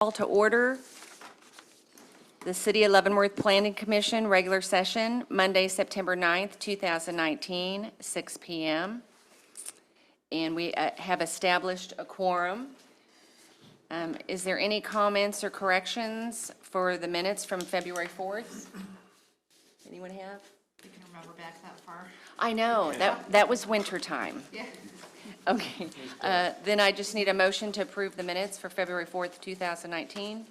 Call to order the City of Leavenworth Planning Commission regular session, Monday, September 9th, 2019, 6 p.m. And we have established a quorum. Is there any comments or corrections for the minutes from February 4th? Anyone have? You can remember back that far. I know, that was winter time. Yeah. Okay, then I just need a motion to approve the minutes for February 4th, 2019.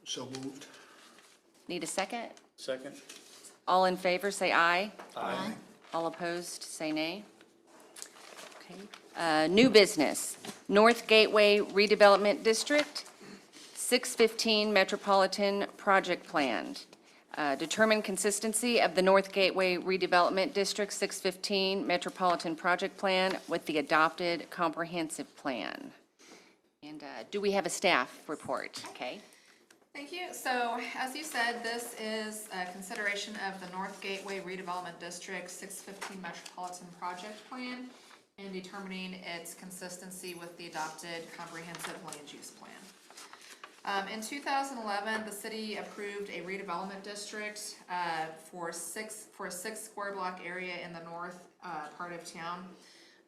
So moved. Need a second? Second. All in favor, say aye. Aye. All opposed, say nay. Okay. New business, North Gateway Redevelopment District, 615 Metropolitan Project Plan. Determine consistency of the North Gateway Redevelopment District 615 Metropolitan Project Plan with the adopted comprehensive plan. And do we have a staff report? Okay. Thank you. So, as you said, this is a consideration of the North Gateway Redevelopment District 615 Metropolitan Project Plan and determining its consistency with the adopted comprehensive land use plan. In 2011, the city approved a redevelopment district for a 6 square block area in the north part of town,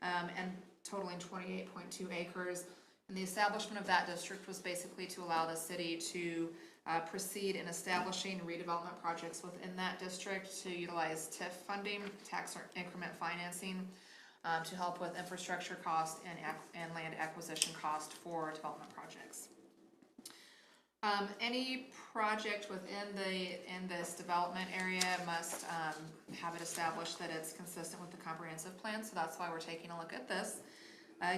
and totaling 28.2 acres. And the establishment of that district was basically to allow the city to proceed in establishing redevelopment projects within that district to utilize TIF funding, tax increment financing, to help with infrastructure cost and land acquisition cost for development projects. Any project in this development area must have it established that it's consistent with the comprehensive plan, so that's why we're taking a look at this.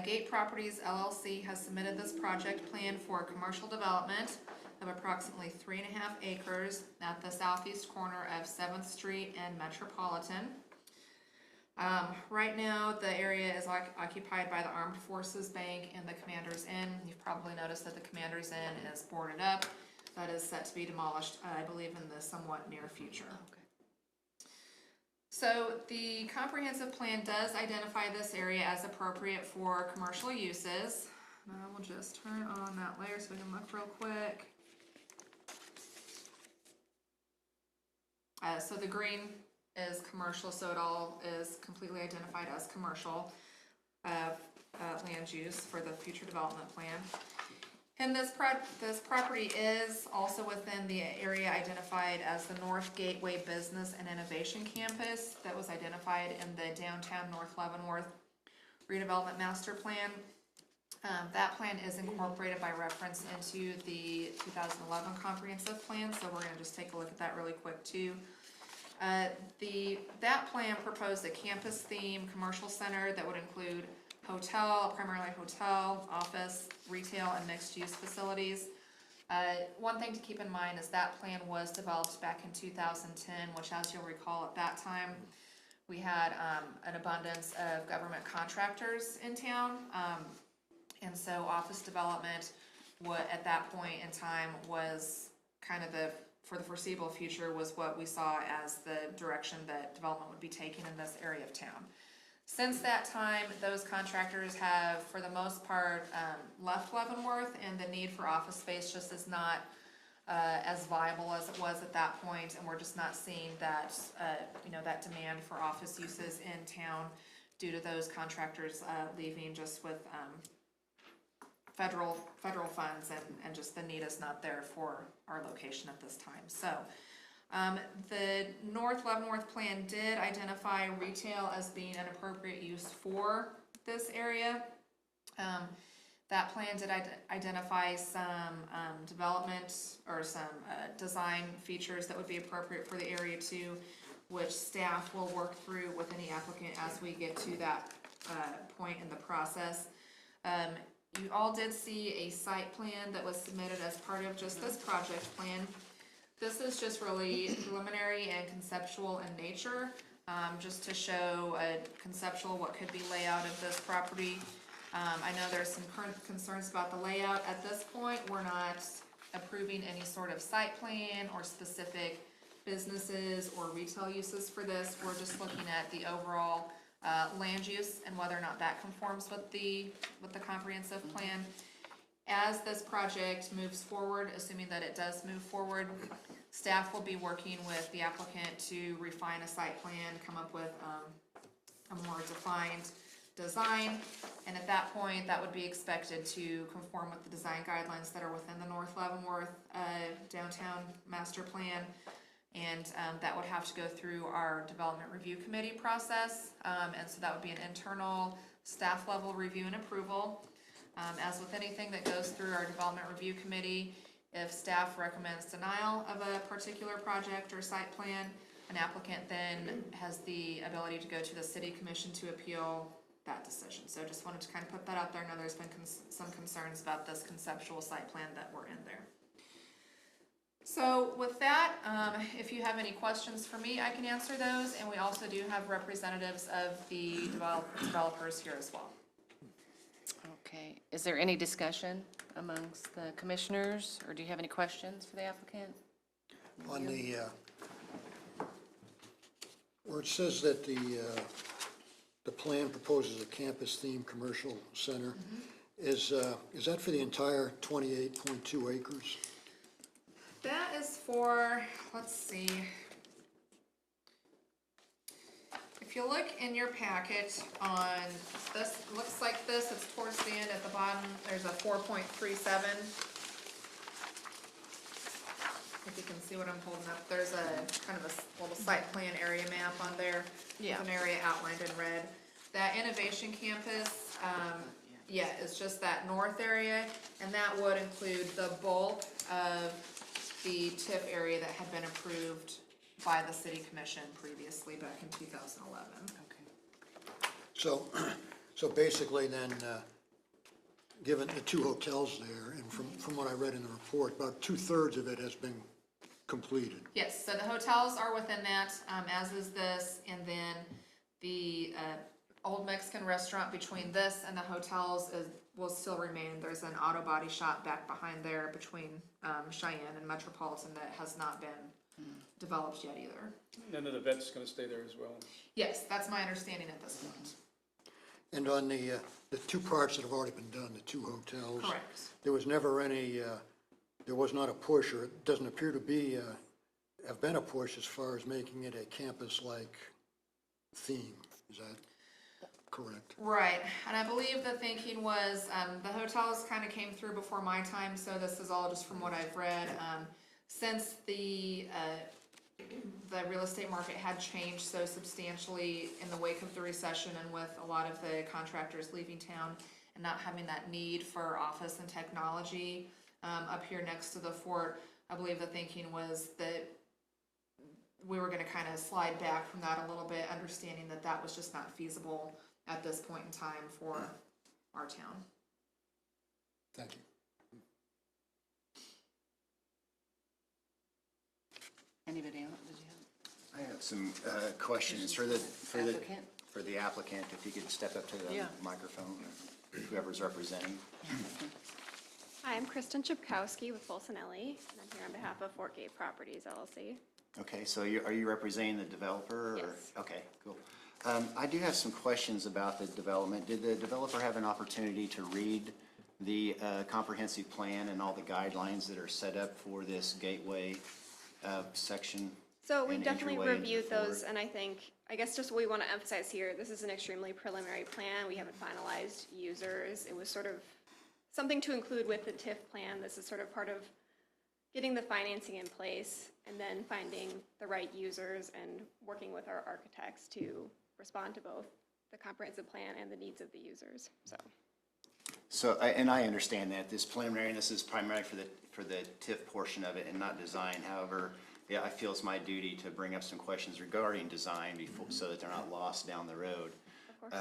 Gate Properties LLC has submitted this project plan for commercial development of approximately 3.5 acres at the southeast corner of 7th Street and Metropolitan. Right now, the area is occupied by the Armed Forces Bank and the Commander's Inn. You've probably noticed that the Commander's Inn is boarded up. That is set to be demolished, I believe, in the somewhat near future. Okay. So the comprehensive plan does identify this area as appropriate for commercial uses. I will just turn on that layer so we can look real quick. So the green is commercial, so it all is completely identified as commercial land use for the future development plan. And this property is also within the area identified as the North Gateway Business and Innovation Campus that was identified in the downtown North Leavenworth redevelopment master plan. That plan is incorporated by reference into the 2011 comprehensive plan, so we're going to just take a look at that really quick too. That plan proposed a campus theme commercial center that would include primarily hotel, office, retail, and mixed use facilities. One thing to keep in mind is that plan was developed back in 2010, which, as you'll recall, at that time we had an abundance of government contractors in town, and so office development at that point in time was kind of for the foreseeable future was what we saw as the direction that development would be taken in this area of town. Since that time, those contractors have, for the most part, left Leavenworth, and the need for office space just is not as viable as it was at that point, and we're just not seeing that, that demand for office uses in town due to those contractors leaving just with federal funds, and just the need is not there for our location at this time. So the North Leavenworth plan did identify retail as being an appropriate use for this area. That plan did identify some development or some design features that would be appropriate for the area too, which staff will work through with any applicant as we get to that point in the process. You all did see a site plan that was submitted as part of just this project plan. This is just really preliminary and conceptual in nature, just to show a conceptual what could be layout of this property. I know there's some current concerns about the layout. At this point, we're not approving any sort of site plan or specific businesses or retail uses for this. We're just looking at the overall land use and whether or not that conforms with the comprehensive plan. as this project moves forward, assuming that it does move forward, staff will be working with the applicant to refine a site plan, come up with a more defined design. And at that point, that would be expected to conform with the design guidelines that are within the North Leavenworth downtown master plan. And that would have to go through our development review committee process. And so that would be an internal staff level review and approval. As with anything that goes through our development review committee, if staff recommends denial of a particular project or site plan, an applicant then has the ability to go to the city commission to appeal that decision. So just wanted to kind of put that out there. I know there's been some concerns about this conceptual site plan that were in there. So with that, if you have any questions for me, I can answer those. And we also do have representatives of the developers here as well. Okay, is there any discussion amongst the commissioners, or do you have any questions for the applicant? On the, where it says that the plan proposes a campus-themed commercial center, is that for the entire 28.2 acres? That is for, let's see. If you look in your packet on this, looks like this, it's towards the end at the bottom, there's a 4.37. If you can see what I'm holding up, there's a kind of a little site plan area map on there. Yeah. With an area outlined in red. That innovation campus, yeah, it's just that north area, and that would include the bulk of the TIF area that had been approved by the city commission previously back in 2011. Okay. So basically then, given the two hotels there, and from what I read in the report, about 2/3 of it has been completed. Yes, so the hotels are within that, as is this, and then the old Mexican restaurant between this and the hotels will still remain. There's an auto body shop back behind there between Cheyenne and Metropolitan that has not been developed yet either. None of the vet's gonna stay there as well. Yes, that's my understanding at this point. And on the two parts that have already been done, the two hotels. Correct. There was never any, there was not a push, or it doesn't appear to be, have been a push as far as making it a campus-like theme. Is that correct? Right, and I believe the thinking was, the hotels kind of came through before my time, so this is all just from what I've read. Since the real estate market had changed so substantially in the wake of the recession and with a lot of the contractors leaving town and not having that need for office and technology up here next to the fort, I believe the thinking was that we were gonna kind of slide back from that a little bit, understanding that that was just not feasible at this point in time for our town. Thank you. Anybody else? Did you have? I have some questions for Applicant? the applicant, if you could step up to the Yeah. microphone, or whoever's representing. Hi, I'm Kristen Chipkowski with Folsonelli, and I'm here on behalf of Fort Gate Properties LLC. Okay, so are you representing the developer? Or? Yes. Okay, cool. I do have some questions about the development. Did the developer have an opportunity to read the comprehensive plan and all the guidelines that are set up for this gateway section? So we and definitely entryway into the reviewed those, fort? and I guess just what we want to emphasize here, this is an extremely preliminary plan. We haven't finalized users. It was sort of something to include with the TIF plan. This is sort of part of getting the financing in place and then finding the right users and working with our architects to respond to both the comprehensive plan and the needs of the users, so. So, and I understand that this preliminary, and this is primarily for the TIF portion of it and not design. However, yeah, I feel it's my duty to bring up some questions regarding design before, so that they're not lost down the road. Of course.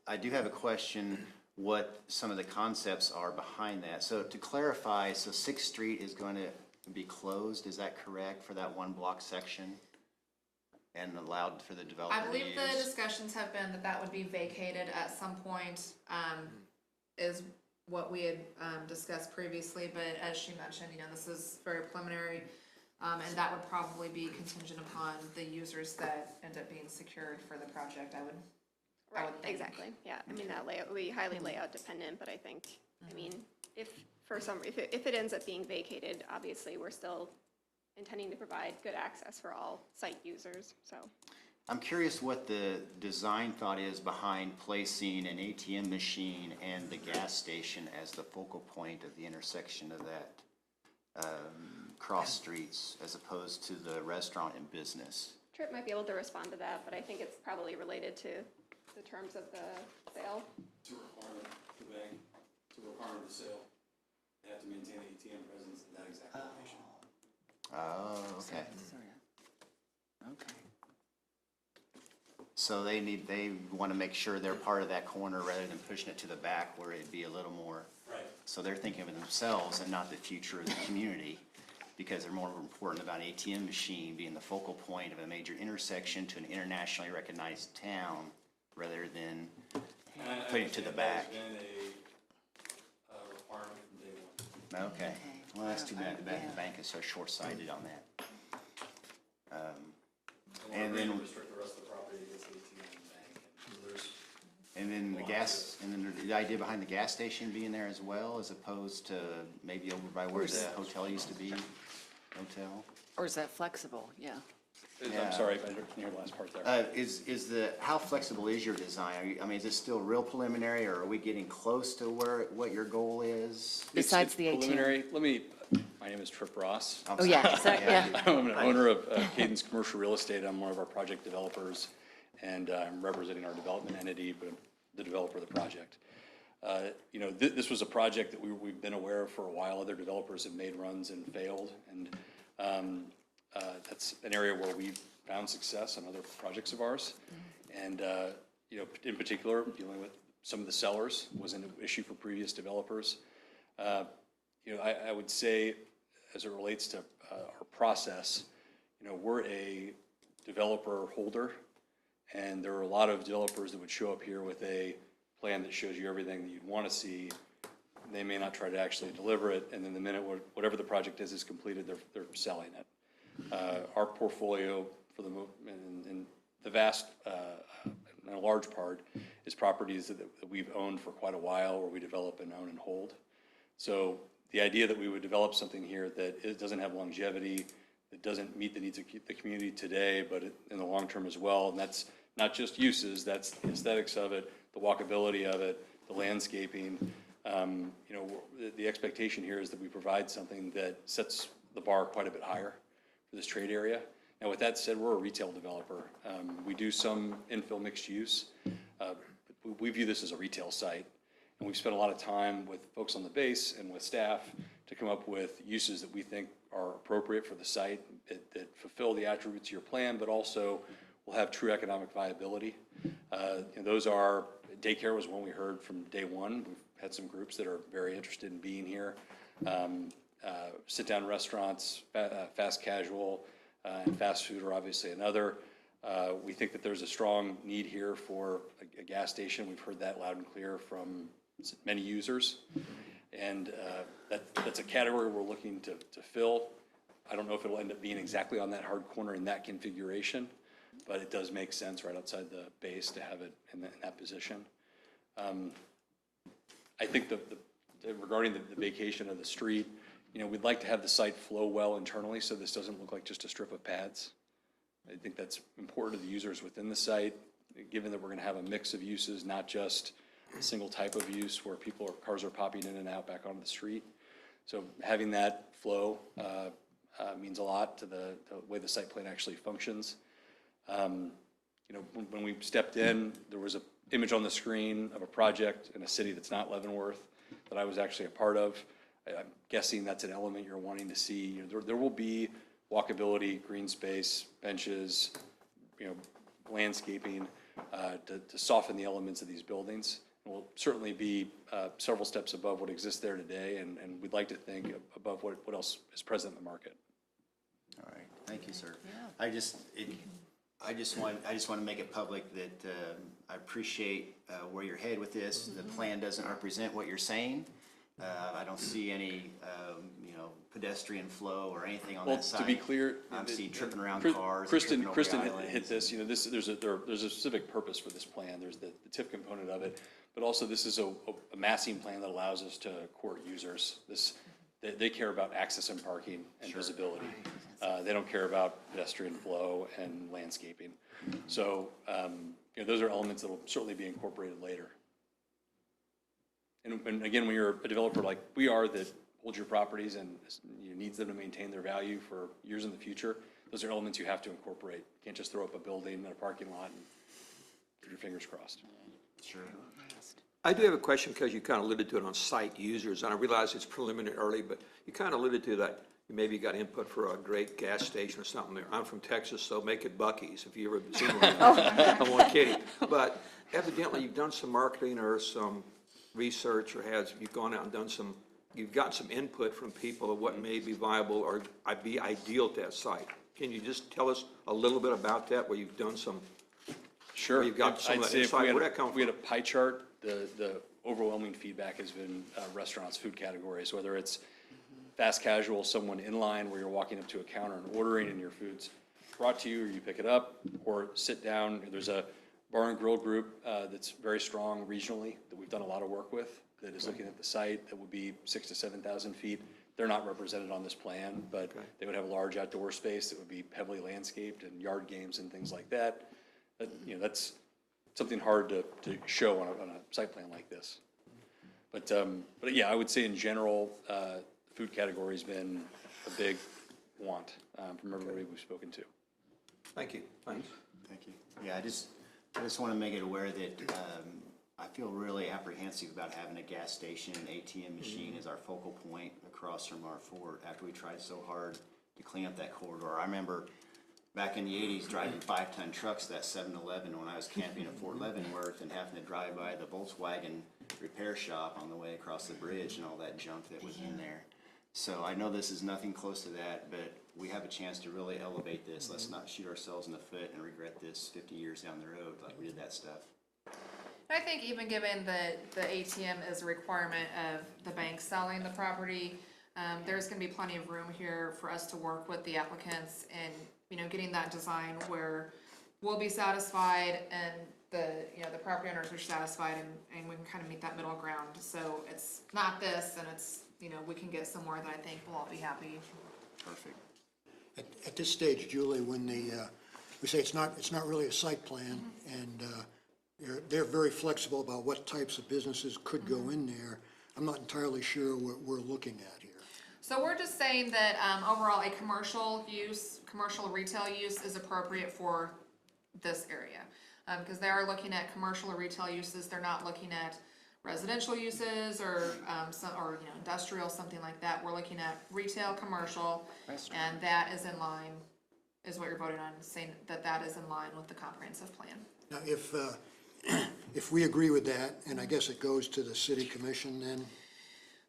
I do have a question, what some of the concepts are behind that. So to clarify, so 6th Street is going to be closed, is that correct, for that one block section? And allowed for the developer I to believe the use? discussions have been that that would be vacated at some point, is what we had discussed previously, but as she mentioned, this is very preliminary, and that would probably be contingent upon the users that end up being secured for the project, I would Right, think. exactly, yeah. I mean, that layout would be highly layout dependent, but I think I mean, if it ends up being vacated, obviously, we're still intending to provide good access for all site users, so. I'm curious what the design thought is behind placing an ATM machine and the gas station as the focal point of the intersection of that cross streets as opposed to the restaurant and business. Tripp might be able to respond to that, but I think it's probably related to the terms of the sale. To requirement, the bank, to requirement of the sale, they have to maintain an ATM presence in that exact location. Oh, okay. Okay. So they want to make sure they're part of that corner rather than pushing it to the back where it'd be a little more. Right. So they're thinking of themselves and not the future of the community, because they're more important about an ATM machine being the focal point of a major intersection to an internationally recognized town rather than And I putting it to the understand back. There's been a requirement from day one. Okay, well, that's too bad. The bank is so short-sighted on that. And then- Restrict the rest of the property against the ATM and bank, and there's. And then the idea behind the gas station being there as well, as opposed to maybe over by where the hotel used to be, hotel? Or is that flexible? Yeah. Yeah. I'm sorry, I didn't hear the last part there. How flexible is your design? I mean, is it still real preliminary, or are we getting close to what your goal is? Besides It's the ATM. preliminary. My name is Tripp Ross. I'm Oh, yeah, sorry. so, yeah. I'm an owner of Cadence Commercial Real Estate. I'm one of our project developers, and I'm representing our development entity, but I'm the developer of the project. You know, this was a project that we've been aware of for a while. Other developers have made runs and failed, and that's an area where we've found success on other projects of ours. And, you know, in particular, dealing with some of the sellers was an issue for previous developers. You know, I would say, as it relates to our process, you know, we're a developer holder, and there are a lot of developers that would show up here with a plan that shows you everything that you'd want to see. They may not try to actually deliver it, and then the minute whatever the project is completed, they're selling it. Our portfolio, for in the vast, in a large part, is properties that we've owned for quite a while, where we develop and own and hold. So the idea that we would develop something here that it doesn't have longevity, that doesn't meet the needs of the community today, but in the long term as well, and that's not just uses, that's the aesthetics of it, the walkability of it, the landscaping. You know, the expectation here is that we provide something that sets the bar quite a bit higher for this trade area. Now, with that said, we're a retail developer. We do some infill mixed use, but we view this as a retail site. And we've spent a lot of time with folks on the base and with staff to come up with uses that we think are appropriate for the site, that fulfill the attributes of your plan, but also will have true economic viability. And those are, daycare was one we heard from day one. We've had some groups that are very interested in being here. Sit-down restaurants, fast casual, and fast food are obviously another. We think that there's a strong need here for a gas station. We've heard that loud and clear from many users. And that's a category we're looking to fill. I don't know if it'll end up being exactly on that hard corner in that configuration, but it does make sense right outside the base to have it in that position. I think regarding the vacation of the street, you know, we'd like to have the site flow well internally, so this doesn't look like just a strip of pads. I think that's important to the users within the site, given that we're gonna have a mix of uses, not just a single type of use where cars are popping in and out back onto the street. So having that flow means a lot to the way the site plan actually functions. You know, when we stepped in, there was an image on the screen of a project in a city that's not Leavenworth that I was actually a part of. I'm guessing that's an element you're wanting to see. You know, there will be walkability, green space, benches, you know, landscaping to soften the elements of these buildings. And we'll certainly be several steps above what exists there today, and we'd like to think above what else is present in the market. All right, thank you, sir. I just want to make it public that I appreciate where you're headed with this. The plan doesn't represent what you're saying. I don't see any, you know, pedestrian flow or anything on that side. To be clear, I'm seeing tripping around cars. Kristen tripping over hit islands. this. You know, there's a specific purpose for this plan. There's the TIF component of it, but also this is a massing plan that allows us to court users. They care about access and parking and visibility. They don't care about pedestrian flow and landscaping. So, those are elements that will certainly be incorporated later. And again, when you're a developer like we are that holds your properties and needs them to maintain their value for years in the future, those are elements you have to incorporate. You can't just throw up a building in a parking lot and keep your fingers crossed. Sure. I do have a question because you kind of alluded to it on site users, and I realize it's preliminary early, but you kind of alluded to that. You maybe got input for a great gas station or something there. I'm from Texas, so make it Buc-ee's if you ever seen one. I'm only kidding. But evidently you've done some marketing or some research, or you've gone out and done some, you've got some input from people of what may be viable or be ideal to that site. Can you just tell us a little bit about that, where you've done some? Sure. You've got some I'd of that say if insight. we had Where'd that come we had a pie chart, the overwhelming feedback has been restaurants, food categories, whether it's fast casual, someone in line where you're walking up to a counter and ordering and your food's brought to you or you pick it up, or sit down. There's a bar and grill group that's very strong regionally that we've done a lot of work with that is looking at the site that would be 6,000 to 7,000 feet. They're not represented on this plan, but they would have a large outdoor space that would be heavily landscaped and yard games and things like that. That's something hard to show on a site plan like this. But yeah, I would say in general, food category's been a big want from everybody we've spoken to. Thank you. Thanks. Thank you. Yeah, I just want to make it aware that I feel really apprehensive about having a gas station and ATM machine as our focal point across from our fort after we tried so hard to clean up that corridor. I remember back in the 80s driving 5-ton trucks to that 7-Eleven when I was camping at Fort Leavenworth and having to drive by the Volkswagen repair shop on the way across the bridge and all that junk that was in there. So I know this is nothing close to that, but we have a chance to really elevate this. Let's not shoot ourselves in the foot and regret this 50 years down the road like we did that stuff. I think even given that the ATM is a requirement of the bank selling the property, there's gonna be plenty of room here for us to work with the applicants and, getting that design where we'll be satisfied and the property owners are satisfied and we can kind of meet that middle ground. So it's not this and it's, we can get somewhere that I think we'll all be happy. Perfect. At this stage, Julie, when we say it's not really a site plan, and they're very flexible about what types of businesses could go in there, I'm not entirely sure what we're looking at here. So we're just saying that overall a commercial retail use is appropriate for this area. Because they are looking at commercial or retail uses, they're not looking at residential uses or industrial, something like that. We're looking at retail, commercial, and that is in line, is what you're voting on, saying that is in line with the comprehensive plan. Now, if we agree with that, and I guess it goes to the city commission then,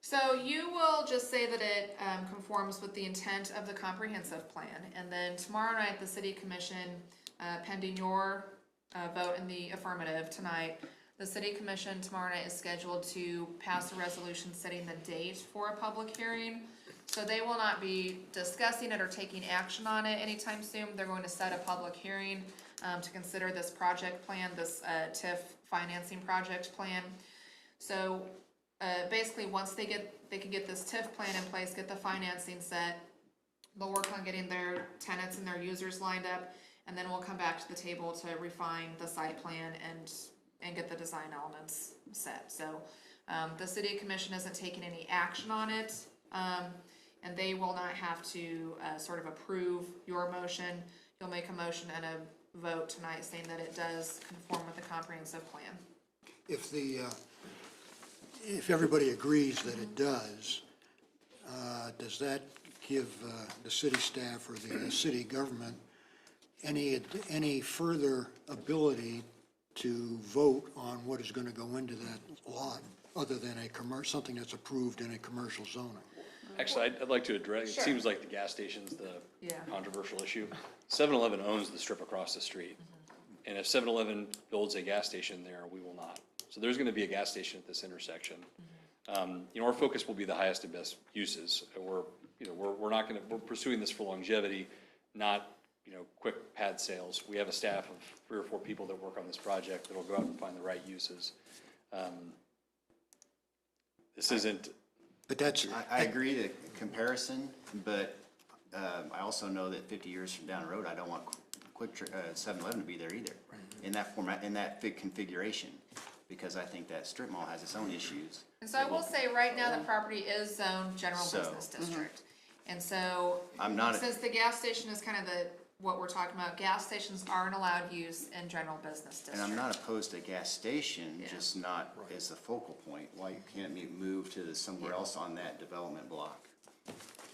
So you will just say that it conforms with the intent of the comprehensive plan, and then tomorrow night, the city commission, pending your vote in the affirmative tonight, the city commission tomorrow night is scheduled to pass a resolution setting the date for a public hearing. So they will not be discussing it or taking action on it anytime soon. They're going to set a public hearing to consider this project plan, this TIF financing project plan. So basically, once they can get this TIF plan in place, get the financing set, they'll work on getting their tenants and their users lined up, and then we'll come back to the table to refine the site plan and get the design elements set. So the city commission isn't taking any action on it, and they will not have to sort of approve your motion. You'll make a motion and a vote tonight saying that it does conform with the comprehensive plan. if everybody agrees that it does that give the city staff or the city government any further ability to vote on what is going to go into that lot other than something that's approved in a commercial zoning? Actually, I'd like to address, it Sure. seems like the gas station's the Yeah. controversial issue. 7-Eleven owns the strip across the street. And if 7-Eleven builds a gas station there, we will not. So there's gonna be a gas station at this intersection. Our focus will be the highest and best uses. We're pursuing this for longevity, not, quick pad sales. We have a staff of 3 or 4 people that work on this project that'll go out and find the right uses. This isn't, But that's, I agree the comparison, but I also know that 50 years from down the road, I don't want 7-Eleven to be there either, in that format, in that big configuration, because I think that strip mall has its own issues. And so I will say, right now, the property is zoned general So- business district. And so, I'm not- since the gas station is kind of what we're talking about, gas stations aren't allowed use in general business district. And I'm not opposed to a gas station, Yeah. just not as a focal point. Why can't it be moved to somewhere else on that development block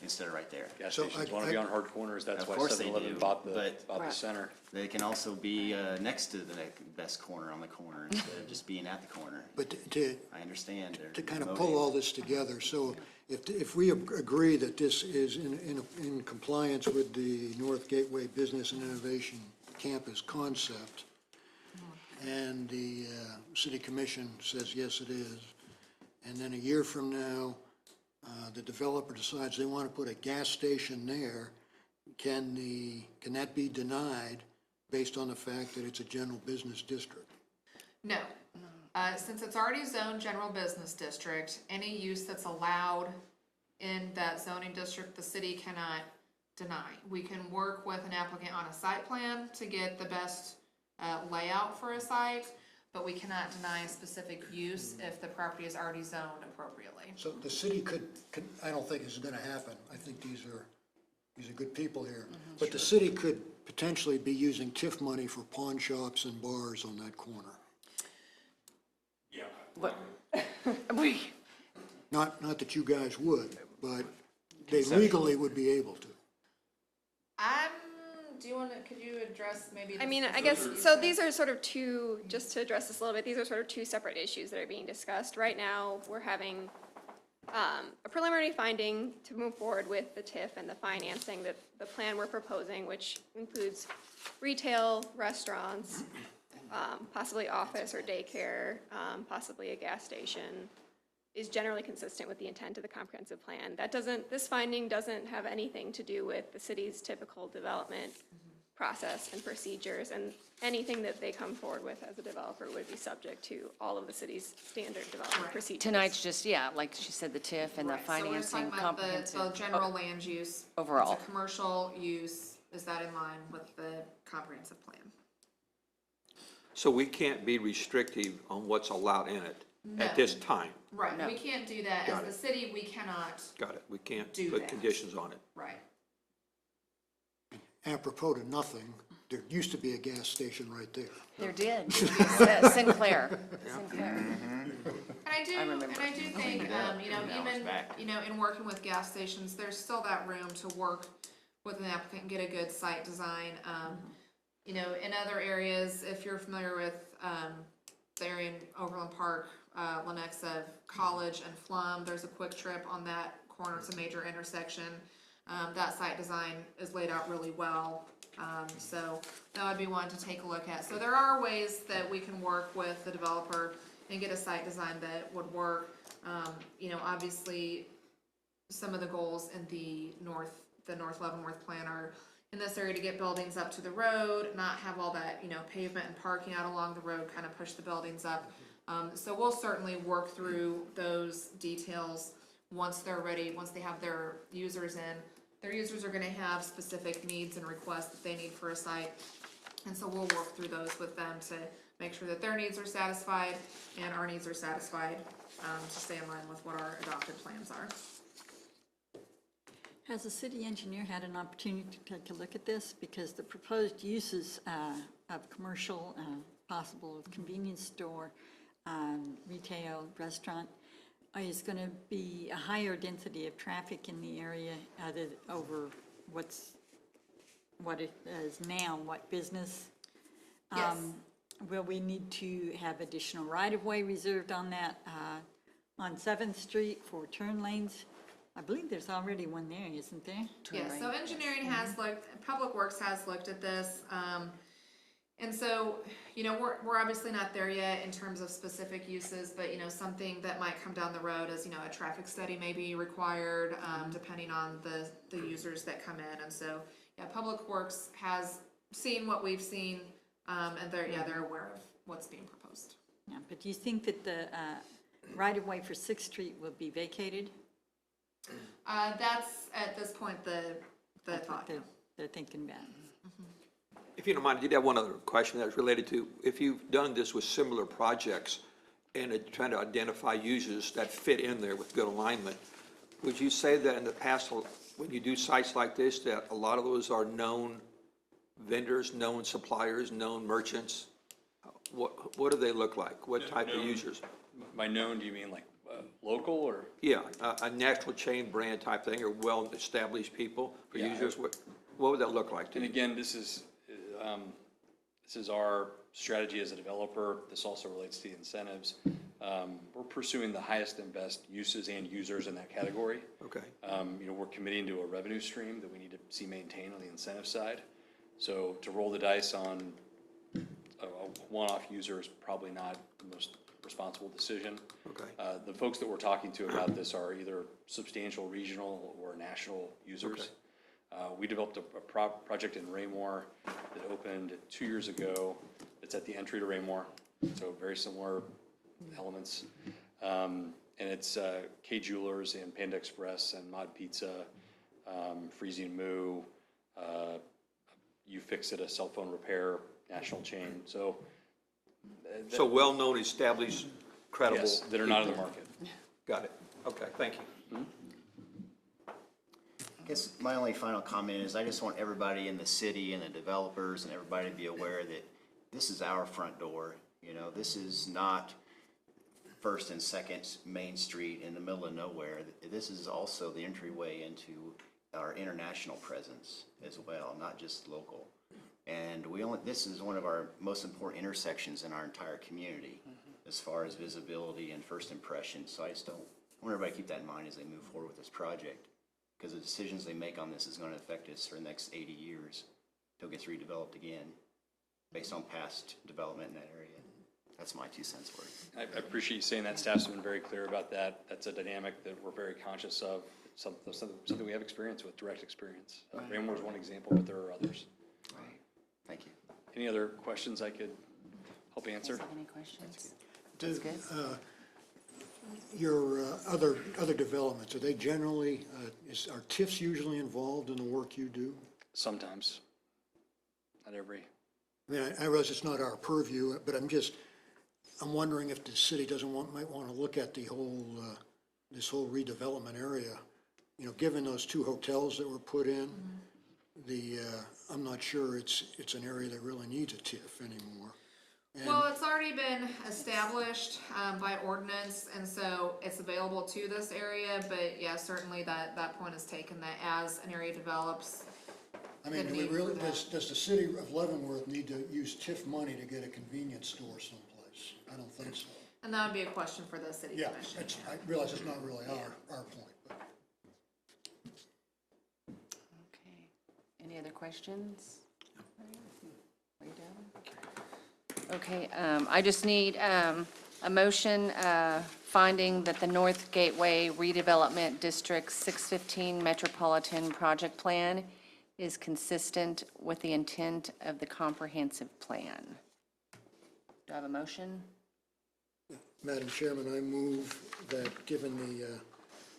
instead of right there? gas So stations I- want to be on hard corners, that's Of why course they 7-Eleven do, bought the but- center. They can also be next to the best corner on the corner instead of just being at the corner. but to, I understand their to kind of motive. pull all this together, so if we agree that this is in compliance with the North Gateway Business and Innovation Campus concept, and the city commission says, yes, it is, and then a year from now, the developer decides they want to put a gas station there, can that be denied based on the fact that it's a general business district? No. Since it's already zoned general business district, any use that's allowed in that zoning district, the city cannot deny. We can work with an applicant on a site plan to get the best layout for a site, but we cannot deny a specific use if the property is already zoned appropriately. So the city could, I don't think this is gonna happen, I think these are good people here, but the city could potentially be using TIF money for pawn shops and bars on that corner. Yeah. What? We, Not that you guys would, but they legally would be able to. Could you address maybe? I mean, I guess, so these are sort of two, just to address this a little bit, these are sort of two separate issues that are being discussed. Right now, we're having a preliminary finding to move forward with the TIF and the financing, that the plan we're proposing, which includes retail, restaurants, possibly office or daycare, possibly a gas station, is generally consistent with the intent of the comprehensive plan. This finding doesn't have anything to do with the city's typical development process and procedures, and anything that they come forward with as a developer would be subject to all of the city's standard development Right. procedures. tonight's just, yeah, like she said, the TIF and the Right, so we're just financing talking about the comprehensive. general land use. overall. It's a commercial use, is that in line with the comprehensive plan? So we can't be restrictive on what's allowed in it No. at this time. Right, No. we can't do that. Got As the city, we cannot, Got it. We can't Do put that. conditions on it. right. Apropos to nothing, there used to be a gas station right there. There did. Sinclair. Sinclair. And I do remember. think, Yeah, you know, now it's even, back. you know, in working with gas stations, there's still that room to work with an applicant and get a good site design. You know, in other areas, if you're familiar with, the area in Overland Park, Lenexa, College and Flum, there's a quick trip on that corner, it's a major intersection. That site design is laid out really well, so that would be one to take a look at. So there are ways that we can work with the developer and get a site design that would work. You know, obviously, some of the goals in the North Leavenworth plan are in this area to get buildings up to the road, not have all that, you know, pavement and parking out along the road, kind of push the buildings up. So we'll certainly work through those details once they're ready, once they have their users in. Their users are gonna have specific needs and requests that they need for a site. And so we'll work through those with them to make sure that their needs are satisfied and our needs are satisfied, to stay in line with what our adopted plans are. Has the city engineer had an opportunity to take a look at this? Because the proposed uses of commercial, possible convenience store, retail, restaurant, is going to be a higher density of traffic in the area over what it is now, what business? Yes. Will we need to have additional right-of-way reserved on that, on 7th Street for turn lanes? I believe there's already one there, isn't there? Yeah, so engineering has looked, Public Works has looked at this, and so, you know, we're obviously not there yet in terms of specific uses, but, you know, something that might come down the road is, you know, a traffic study may be required, depending on the users that come in, and so, yeah, Public Works has seen what we've seen, and they're aware of what's being proposed. Yeah, but do you think that the right-of-way for Sixth Street will be vacated? That's, at this point, the That's what thought. they're thinking about. If you don't mind, I did have one other question that was related to, if you've done this with similar projects and trying to identify users that fit in there with good alignment, would you say that in the past, when you do sites like this, that a lot of those are known vendors, known suppliers, known merchants? What do they look like? What type of users? By known, do you mean like local or? Yeah, a national chain brand type thing, or well-established people for Yeah, users? What would that look like to And you? again, this is our strategy as a developer. This also relates to the incentives. We're pursuing the highest and best uses and users in that category. Okay, We're committing to a revenue stream that we need to see maintained on the incentive side. So to roll the dice on a one-off user is probably not the most responsible decision. okay. The folks that we're talking to about this are either substantial regional or national users. We developed a project in Raymore that opened 2 years ago. It's at the entry to Raymore, so very similar elements. And it's K Jewelers and Panda Express and Mod Pizza, Freezing Moo, You Fix It, a cell phone repair national chain. So So well-known, established, credible? yes, that are not in the market. Got it. Okay, thank you. I guess my only final comment is I just want everybody in the city and the developers and everybody to be aware that this is our front door. You know, this is not First and Second Main Street in the middle of nowhere. This is also the entryway into our international presence as well, not just local. And this is one of our most important intersections in our entire community as far as visibility and first impression. So I want everybody to keep that in mind as they move forward with this project, because the decisions they make on this is going to affect us for the next 80 years till it gets redeveloped again based on past development in that area. That's my 2 cents worth. I appreciate you saying that. Staff's been very clear about that. That's a dynamic that we're very conscious of. Something we have experience with, direct experience. Raymore is one example, but there are others. Right. Thank you. Any other questions I could help answer? Any questions? Do, good. your other developments, are they generally, are TIFs usually involved in the work you do? Sometimes. Not every. I mean, I realize it's not our purview, but I'm wondering if the city might want to look at the whole, this whole redevelopment area. You know, given those 2 hotels that were put in, I'm not sure it's an area that really needs a TIF anymore. Well, it's already been established by ordinance, and so it's available to this area, but yeah, certainly that point is taken, that as an area develops. I mean, the do we need really, for that. does the city of Leavenworth need to use TIF money to get a convenience store someplace? I don't think so. And that would be a question for the city Yeah, commission. I realize it's not really our point, but. Okay. Any other questions? Are you done? Okay, I just need a motion finding that the North Gateway Redevelopment District 615 Metropolitan Project Plan is consistent with the intent of the comprehensive plan. Do I have a motion? Madam Chairman, I move that, given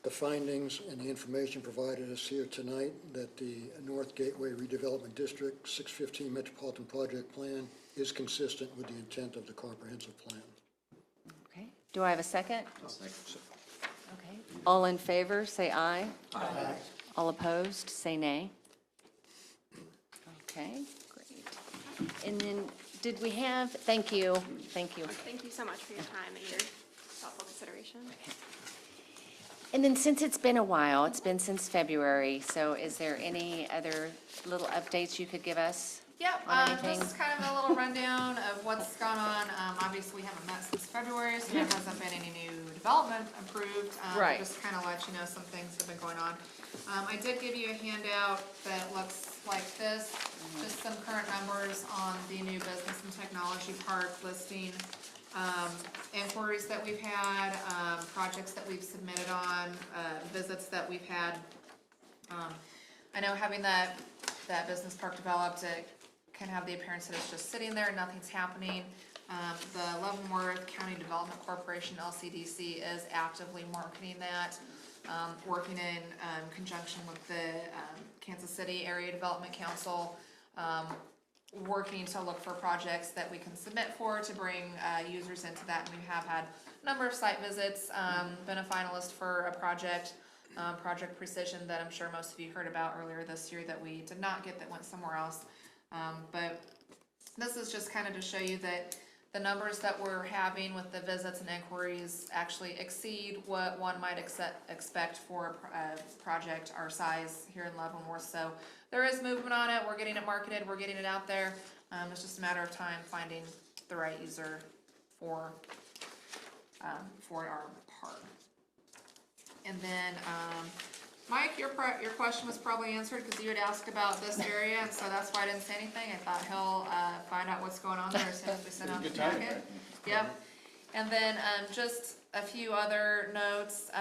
the findings and the information provided us here tonight, that the North Gateway Redevelopment District 615 Metropolitan Project Plan is consistent with the intent of the comprehensive plan. Okay. Do I have a second? Okay. All in favor, say aye. Aye. All opposed, say nay. Okay, great. And then, did we have, thank you. Thank you so much for your time and your thoughtful consideration. And then since it's been a while, it's been since February, so is there any other little updates you could give us? Yep, on anything? just kind of a little rundown of what's gone on. Obviously, we haven't met since February, so there hasn't been any new development approved. Right. Just kind of let you know some things have been going on. I did give you a handout that looks like this, just some current numbers on the new business and technology park listing, inquiries that we've had, projects that we've submitted on, visits that we've had. I know having that business park developed, it can have the appearance that it's just sitting there, nothing's happening. The Leavenworth County Development Corporation, LCDC, is actively marketing that, working in conjunction with the Kansas City Area Development Council, working to look for projects that we can submit for to bring users into that. And we have had a number of site visits, been a finalist for a project, Project Precision, that I'm sure most of you heard about earlier this year that we did not get, that went somewhere else. But this is just kind of to show you that the numbers that we're having with the visits and inquiries actually exceed what one might expect for a project our size here in Leavenworth. So there is movement on it. We're getting it marketed. We're getting it out there. It's just a matter of time finding the right user for our park. And then, Mike, your question was probably answered because you had asked about this area, and so that's why I didn't say anything. I thought he'll find out what's going on there as soon as we send out the packet. Yep. And then just a few other notes.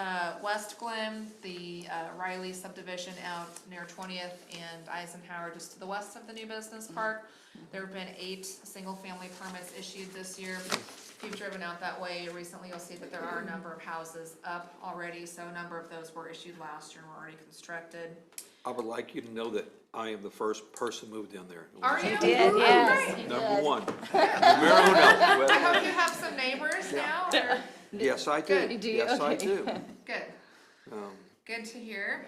West Glen, the Riley subdivision out near 20th and Eisenhower, just to the west of the new business park. There have been 8 single-family permits issued this year. If you've driven out that way recently, you'll see that there are a number of houses up already. So a number of those were issued last year and were already constructed. I would like you to know that I am the first person moved in there. Are you? Did, Oh, yes. great. Number one. Numero uno. I hope you have some neighbors now, or, Yes, I do. Good. Do you? Yes, I Okay. do. good, Um, good to hear.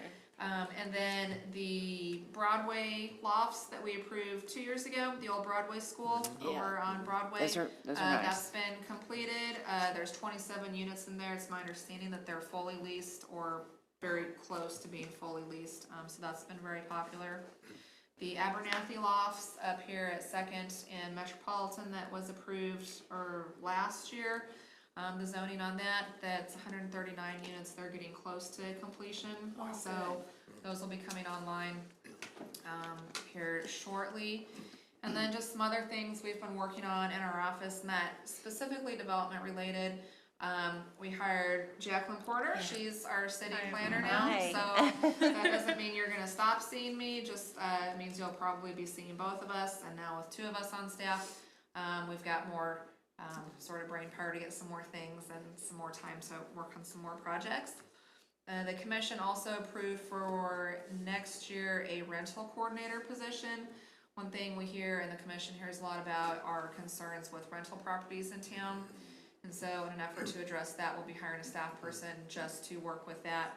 And then the Broadway lofts that we approved 2 years ago, the old Broadway school over on Broadway. Those are nice. That's been completed. There's 27 units in there. It's my understanding that they're fully leased or very close to being fully leased. So that's been very popular. The Abernathy lofts up here at Second and Metropolitan that was approved last year. The zoning on that's 139 units. They're getting close to completion. So those will be coming online here shortly. And then just some other things we've been working on in our office, and that specifically development related. We hired Jacqueline Porter. She's our city planner now. Hi. So that doesn't mean you're gonna stop seeing me, just means you'll probably be seeing both of us. And now with 2 of us on staff, we've got more sort of brain power to get some more things and some more time to work on some more projects. The commission also approved for next year a rental coordinator position. One thing we hear and the commission hears a lot about are concerns with rental properties in town. And so in an effort to address that, we'll be hiring a staff person just to work with that.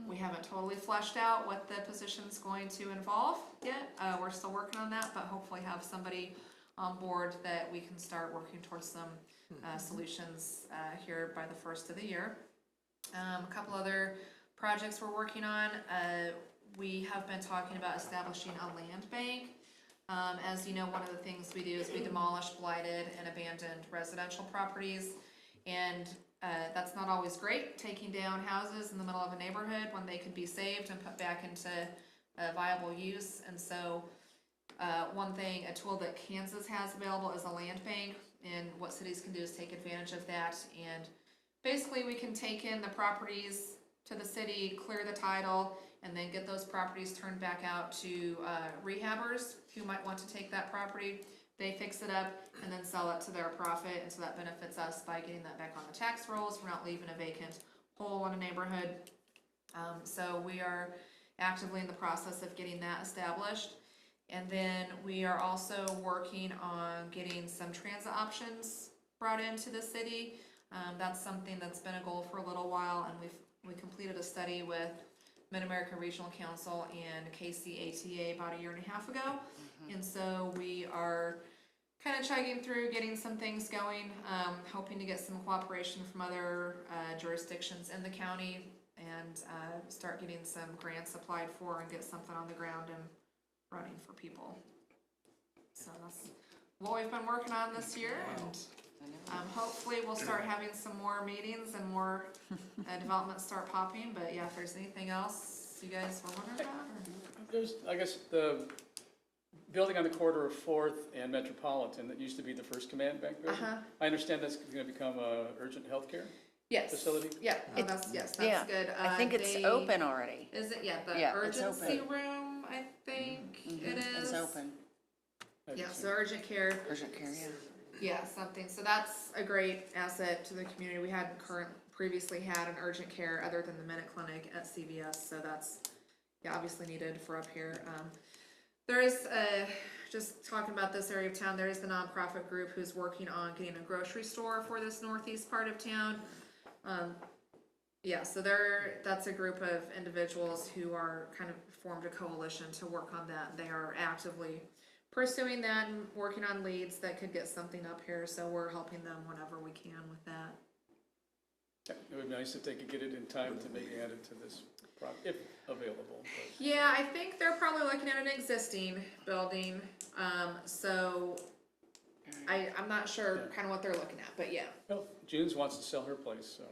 We haven't totally fleshed out what the position's going to involve yet. We're still working on that, but hopefully have somebody on board that we can start working towards some solutions here by the first of the year. A couple other projects we're working on. We have been talking about establishing a land bank. As you know, one of the things we do is we demolish blighted and abandoned residential properties. And that's not always great, taking down houses in the middle of a neighborhood when they could be saved and put back into viable use. And so one thing, a tool that Kansas has available is a land bank, and what cities can do is take advantage of that. And basically we can take in the properties to the city, clear the title, and then get those properties turned back out to rehabbers who might want to take that property. They fix it up and then sell it to their profit, and so that benefits us by getting that back on the tax rolls. We're not leaving a vacant hole in a neighborhood. So we are actively in the process of getting that established. And then we are also working on getting some transit options brought into the city. That's something that's been a goal for a little while, and we completed a study with Mid-America Regional Council and KCATA about 1.5 years ago. And so we are kind of chugging through, getting some things going, hoping to get some cooperation from other jurisdictions in the county and start getting some grants applied for and get something on the ground and running for people. So that's what we've been working on this year, and hopefully we'll start having some more meetings and more developments start popping. But yeah, if there's anything else you guys were wondering about, There's, I guess, the building on the corridor of 4th and Metropolitan that used to be the first command bank building. I understand that's going to become a urgent healthcare yes, facility? yeah, oh, that's Yeah, good. I think it's They- open already. Is it? Yeah, the Yeah, it's urgency open. room, I think it is. It's open. Yeah, so urgent care. Urgent care, yeah. Yeah, something, so that's a great asset to the community. We had previously had an urgent care other than the Minute Clinic at CVS, so that's, yeah, obviously needed for up here. There is, just talking about this area of town, there is the nonprofit group who's working on getting a grocery store for this northeast part of town. Yeah, so that's a group of individuals who are kind of formed a coalition to work on that. They are actively pursuing that and working on leads that could get something up here, so we're helping them whenever we can with that. It would be nice if they could get it in time to maybe add it to this if available. But Yeah, I think they're probably looking at an existing building, so I'm not sure kind of what they're looking at, but yeah. well, Junes wants to sell her place, so.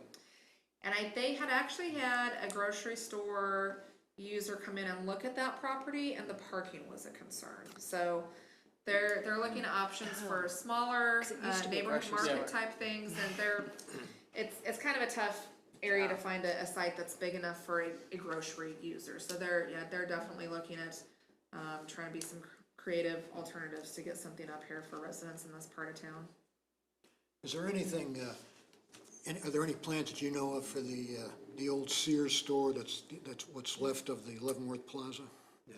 And they had actually had a grocery store user come in and look at that property, and the parking was a concern. So they're looking at options for smaller used to be a neighborhood grocery market type things, and it's kind of a tough area to find a site that's big enough for a grocery user. So they're definitely looking at trying to be some creative alternatives to get something up here for residents in this part of town. Is there anything, are there any plans that you know of for the old Sears store that's what's left of the Leavenworth Plaza? Yeah,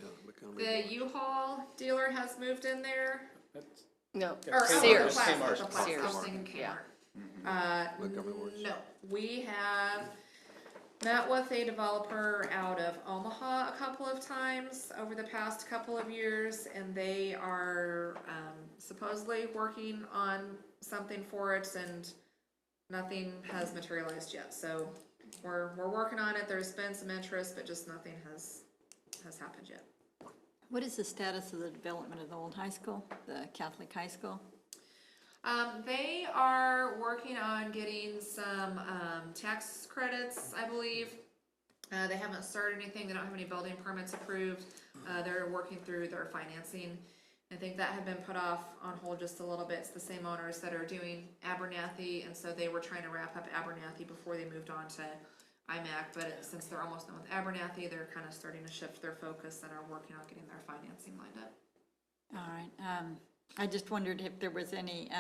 The U-Haul dealer has moved in there. That's, No, Or Sears. the plaza, Kmart. the plaza. I was Sears. thinking Yeah. Kmart. No, we have met with a developer out of Omaha a couple of times over the past couple of years, and they are supposedly working on something for it, and nothing has materialized yet. So we're working on it. There's been some interest, but just nothing has happened yet. What is the status of the development of the old high school, the Catholic high school? They are working on getting some tax credits, I believe. They haven't started anything. They don't have any building permits approved. They're working through their financing. I think that had been put off on hold just a little bit. It's the same owners that are doing Abernathy, and so they were trying to wrap up Abernathy before they moved on to IMAC. But since they're almost done with Abernathy, they're kind of starting to shift their focus and are working on getting their financing lined up. All right, I just wondered if there was any,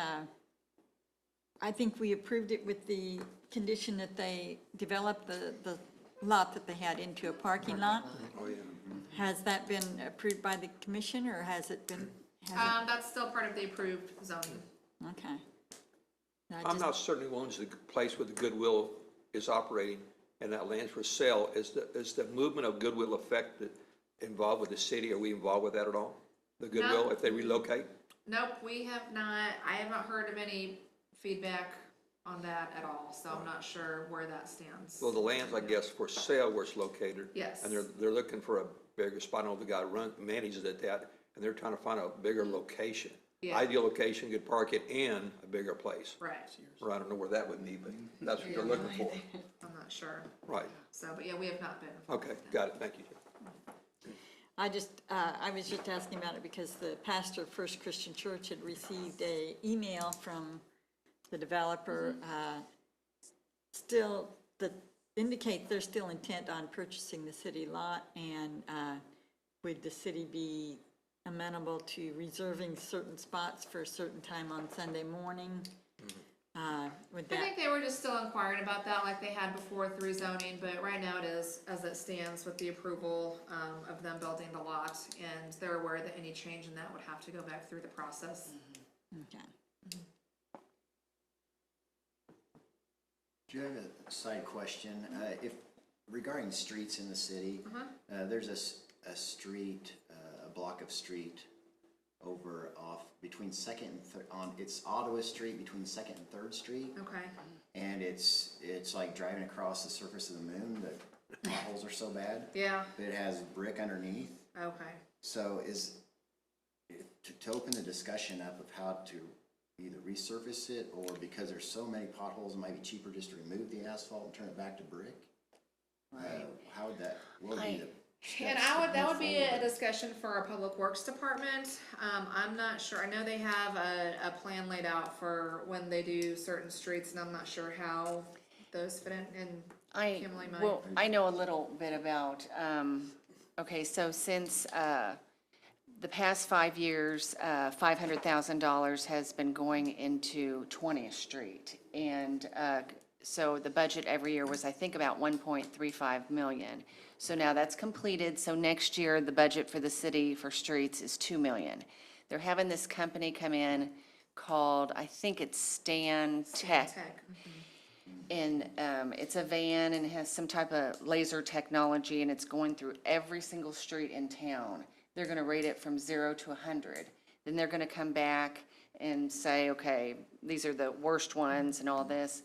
I think we approved it with the condition that they develop the lot that they had into a parking lot. Oh, yeah. Has that been approved by the commission, or has it been? That's still part of the approved zoning. Okay. I'm not certain who owns the place where the Goodwill is operating and that land's for sale. Is the movement of Goodwill involved with the city? Are we involved with that at all? The Goodwill, if they relocate? Nope, we have not. I haven't heard of any feedback on that at all, so I'm not sure where that stands. Well, the land's, I guess, for sale where it's located. Yes. And they're looking for a bigger spot. I know the guy manages at that, and they're trying to find a bigger location. Yeah. Ideal location, good park it, and a bigger place. Right. Or I don't know where that would be, but that's what they're looking for. I'm not sure. Right. So, but yeah, we have not been. involved Okay, with that. got it. Thank you. I was just asking about it because the pastor of First Christian Church had received a email from the developer, still, that indicates they're still intent on purchasing the city lot, and would the city be amenable to reserving certain spots for a certain time on Sunday morning? Would I that, think they were just still inquiring about that like they had before with rezoning, but right now it is as it stands with the approval of them building the lot, and they're aware that any change in that would have to go back through the process. okay. Do you have a side question? If regarding streets in the city, there's a street, a block of street over off between Second and Third, it's Ottawa Street between Second and Third Street, Okay. and it's like driving across the surface of the moon. The potholes are so bad, Yeah, but it has brick underneath. okay. So to open the discussion up of how to either resurface it, or because there's so many potholes, it might be cheaper just to remove the asphalt and turn it back to brick. How would that, what would be the And that would be a discussion for our Public Works Department. I'm not sure, I know they have a plan laid out for when they do certain streets, and I'm not sure how those fit in, and Kimberly might. I know a little bit about, okay, so since the past 5 years, $500,000 has been going into 20th Street. And so the budget every year was, I think, about 1.35 million. So now that's completed, so next year, the budget for the city for streets is 2 million. They're having this company come in called, I think it's Stan Tech. And it's a van and it has some type of laser technology and it's going through every single street in town. They're gonna rate it from 0 to 100. Then they're gonna come back and say, okay, these are the worst ones and all this.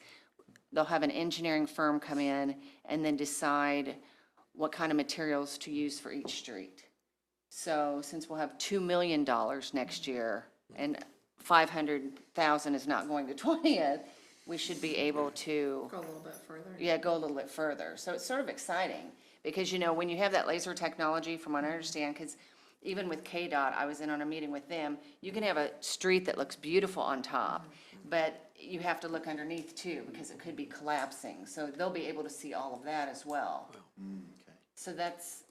They'll have an engineering firm come in and then decide what kind of materials to use for each street. So since we'll have $2 million next year and 500,000 is not going to 20th, we should be able to, Go a little bit further. yeah, go a little bit further. So it's sort of exciting because, you know, when you have that laser technology, from what I understand, because even with KDOT, I was in on a meeting with them, you can have a street that looks beautiful on top, but you have to look underneath too because it could be collapsing. So they'll be able to see all of that as well. So that's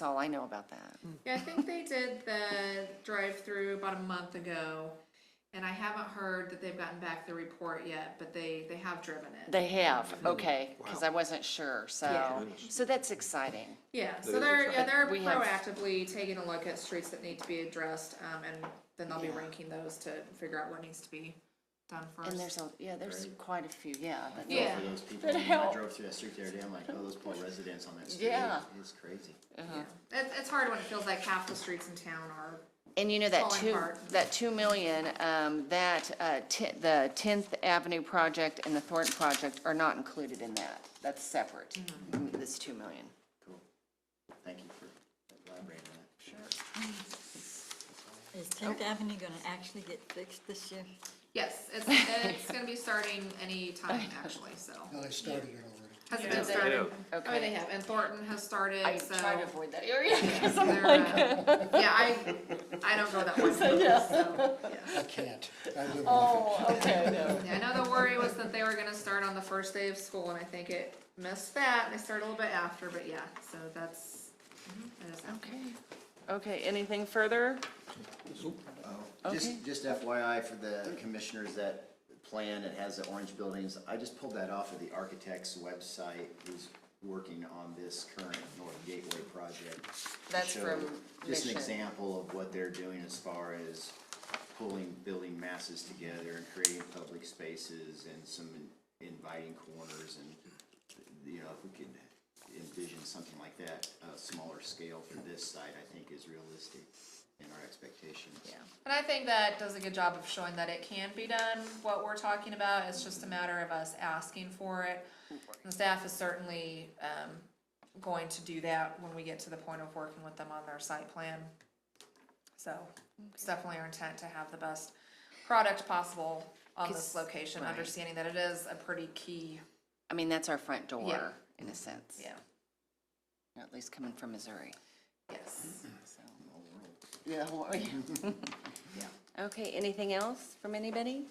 all I know about that. Yeah, I think they did the drive-through about a month ago, and I haven't heard that they've gotten back the report yet, but they have driven it. They have, okay, because I wasn't sure, Yeah. so that's exciting. Yeah, so is they're We have- proactively taking a look at streets that need to be addressed, and then they'll be ranking those to figure out what needs to be done first. And there's quite a few, yeah. but- Yeah. For those people, That'd I help. drove through that street the other day, I'm like, oh, those poor residents on that street. Yeah. It's crazy. Yeah. It's hard when it feels like half the streets in town are, And you know, that Falling apart. that 2 million, the 10th Avenue project and the Thornton project are not included in that. That's separate, this 2 million. Cool. Thank you for elaborating on that. Is 10th Avenue going to actually get fixed this year? yes, it's gonna be starting any time actually, so. No, they started it already. Has it Yeah. been started? Yeah. Oh, they have, and Thornton has started, I so. try to avoid that area because I'm they're, like, yeah, I don't go that way, so, yeah. I can't. I live with oh, okay, no. Yeah, I know the worry was that they were gonna start on the first day of school, and I think it missed that, and they started a little bit after, but yeah, so that's, that is happening. Okay, anything further? Just FYI for the commissioners, that plan, it has the orange buildings, I just pulled that off of the architect's website who's working on this current North Gateway project. to That's show from just an Mission. example of what they're doing as far as pulling building masses together and creating public spaces and some inviting corners, and, you know, if we could envision something like that, a smaller scale for this site, I think is realistic in our expectations. Yeah, and I think that does a good job of showing that it can be done, what we're talking about, it's just a matter of us asking for it. The staff is certainly, going to do that when we get to the point of working with them on their site plan. So, it's definitely our intent to have the best product possible on this location, right. understanding that it is a pretty key, I mean, that's our front door, Yeah. in a sense. yeah, At least coming from Missouri. yes. So. Yeah, Hawaii. Okay, anything else from anybody?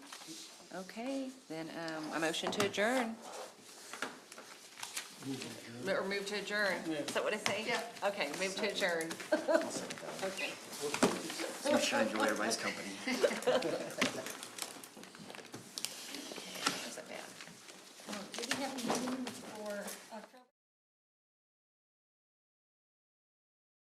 Okay, then a motion to adjourn. Or move to adjourn. Is that what I say? Yeah. Okay, move to adjourn. Okay. I'm sure I enjoy everybody's company.